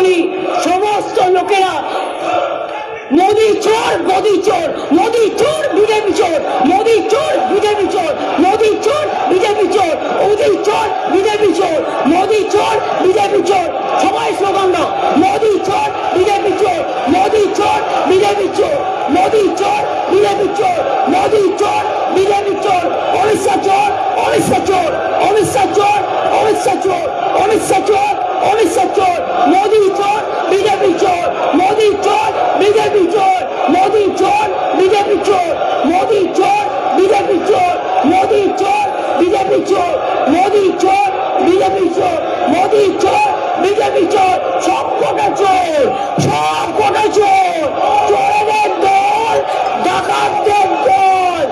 বলি সমস্ত লোকেরা মোদি চোর, মোদি চোর, মোদি চোর, বিজেপি চোর, মোদি চোর, বিজেপি চোর, মোদি চোর, বিজেপি চোর, মোদি চোর, বিজেপি চোর, মোদি চোর, বিজেপি চোর। সবাই স্লোগান দাও, মোদি চোর, বিজেপি চোর, মোদি চোর, বিজেপি চোর, মোদি চোর, বিজেপি চোর, মোদি চোর, বিজেপি চোর, অমিত শাহ চোর, অমিত শাহ চোর, অমিত শাহ চোর, অমিত শাহ চোর, অমিত শাহ চোর, অমিত শাহ চোর, মোদি চোর, বিজেপি চোর, মোদি চোর, বিজেপি চোর, মোদি চোর, বিজেপি চোর, মোদি চোর, বিজেপি চোর, মোদি চোর, বিজেপি চোর, মোদি চোর, বিজেপি চোর, মোদি চোর, বিজেপি চোর, সব কটা চোর, সব কটা চোর, চোরেদের দল, ডাকাতদের দল।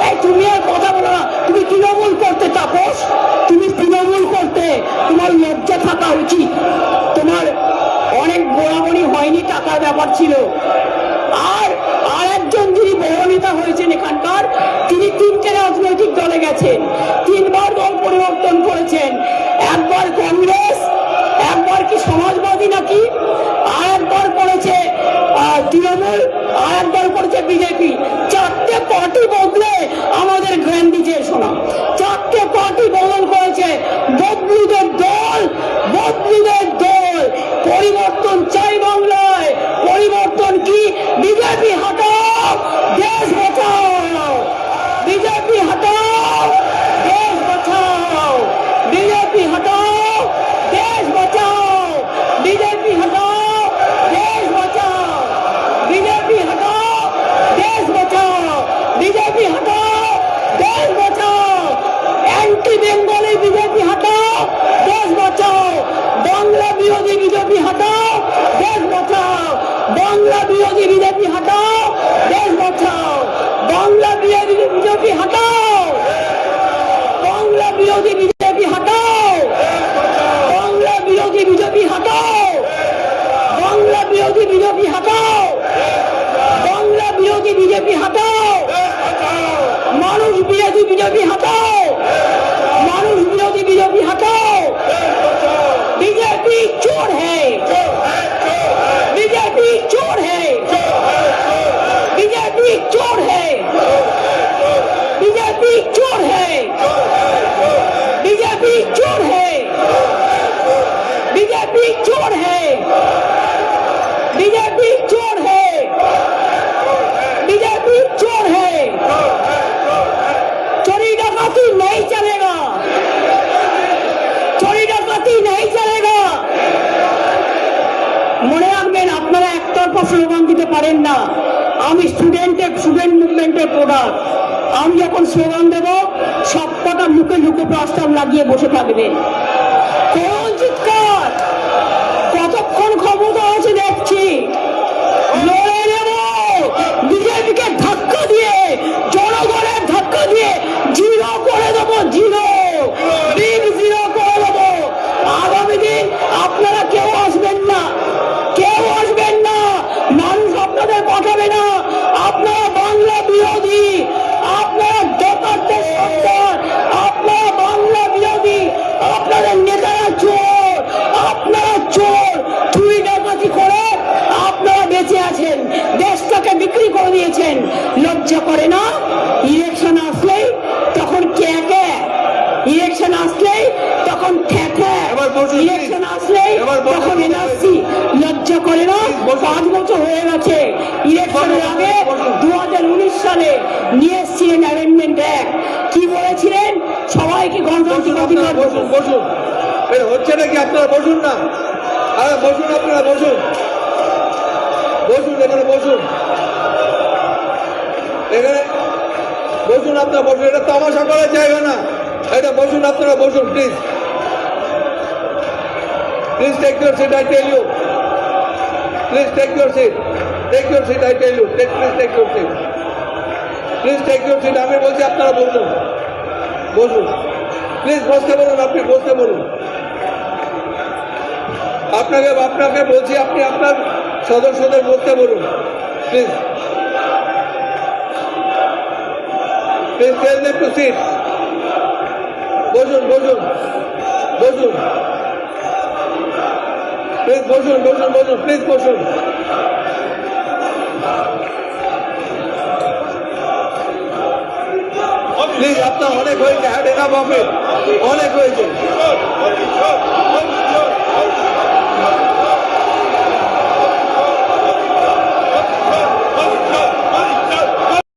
এই তুমি আর কথা বলো না, তুমি তৃণমূল করতে তাপস, তুমি তৃণমূল করতে, তোমার লজ্জা থাকা উচিত। তোমার অনেক গোড়াগড়ি হয়নি, টাকার ব্যাপার ছিল। আর একজন যিনি বড় নেতা হয়েছেন এখানকার, তিনি তিনটে রাজনৈতিক দলে গেছেন, তিনবার দল পরিবর্তন করেছেন। একবার কংগ্রেস, একবার কি সমাজবাদী নাকি, আর একবার করেছে তৃণমূল, আর একবার করেছে বিজেপি। চারটে পার্টি বদলে আমাদের জ্ঞান দিচ্ছে শোনা, চারটে পার্টি বদল করেছে। বদলুদের দল, বদলুদের দল। পরিবর্তন চাই বাংলায়, পরিবর্তন কি? বিজেপি হটাও, দেশ বাঁচাও, বিজেপি হটাও, দেশ বাঁচাও, বিজেপি হটাও, দেশ বাঁচাও, বিজেপি হটাও, দেশ বাঁচাও, বিজেপি হটাও, দেশ বাঁচাও, বিজেপি হটাও, দেশ বাঁচাও, অ্যান্টি বেঙ্গলি বিজেপি হটাও, দেশ বাঁচাও, বাংলা বিরোধী বিজেপি হটাও, দেশ বাঁচাও, বাংলা বিরোধী বিজেপি হটাও, দেশ বাঁচাও, বাংলা বিরোধী বিজেপি হটাও, বাংলা বিরোধী বিজেপি হটাও, বাংলা বিরোধী বিজেপি হটাও, বাংলা বিরোধী বিজেপি হটাও, বাংলা বিরোধী বিজেপি হটাও, মানুষ বিরোধী বিজেপি হটাও, মানুষ বিরোধী বিজেপি हटाओ। बीजेपी चोर है, बीजेपी चोर है, बीजेपी चोर है, बीजेपी चोर है, बीजेपी चोर है, बीजेपी चोर है, बीजेपी चोर है, बीजेपी चोर है। चोरी डकैती नहीं चलेगा, चोरी डकैती नहीं चलेगा। মনে রাখবেন, আপনারা একতরফা স্লোগান দিতে পারেন না। আমি স্টুডেন্ট মুভমেন্টের প্রোডাক্ট। আমি যখন স্লোগান দেব, সবকটা মুখে ঢুকে প্লাস্টার লাগিয়ে বসে থাকবেন। কোন চিৎকার, কতক্ষণ ক্ষমতা আছে দেখছি। লড়ে নেব, বিজেপিকে ধাক্কা দিয়ে, জনগণের ধাক্কা দিয়ে জিরো করে দেবো, জিরো, বিগ জিরো করে দেবো। আগামী দিন আপনারা কেউ আসবেন না, কেউ আসবেন না, মানুষ আপনাদের পাঠাবে না। আপনারা বাংলা বিরোধী, আপনারা ডাকাতদের সরকার, আপনারা বাংলা বিরোধী, আপনাদের নেতারা চোর, আপনারা চোর। চুরি ডাকাতি করে আপনারা বেঁচে আছেন, দেশটাকে বিক্রি করে দিয়েছেন। লজ্জা করে না? ইলেকশন আসলেই তখন কে কে, ইলেকশন আসলেই তখন ঠেকে, ইলেকশন আসলেই তখন এনআরসি। লজ্জা করে না? 5 বছর হয়ে গেছে। ইলেকশনের আগে 2019 সালে নিয়ে এসেছিলেন অ্যামেন্ডমেন্ট অ্যাক্ট। কি বলেছিলেন? সবাইকে গণতান্ত্রিক অধিকার। বসুন, বসুন, হচ্ছে নাকি? আপনারা বসুন না, আরে বসুন, আপনারা বসুন, বসুন, এখানে বসুন, এখানে বসুন, আপনারা বসুন। এটা তামাশা করার জায়গা না, এটা বসুন, আপনারা বসুন, please, please take your seat, I tell you, please take your seat, take your seat, I tell you, please take your seat, please take your seat. আমি বলছি আপনারা বসুন, বসুন, প্লিজ বসতে বলুন, আপনি বসতে বলুন। আপনাকে আপনাকে বলছি, আপনি আপনার সদস্যদের বসতে বলুন, please, please tell them to sit. বসুন, বসুন, বসুন, প্লিজ বসুন বসুন বসুন প্লিজ বসুন প্লিজ আপনার অনেক হয়েছে হ্যাড এনাফ অফ ইট অনেক হয়েছে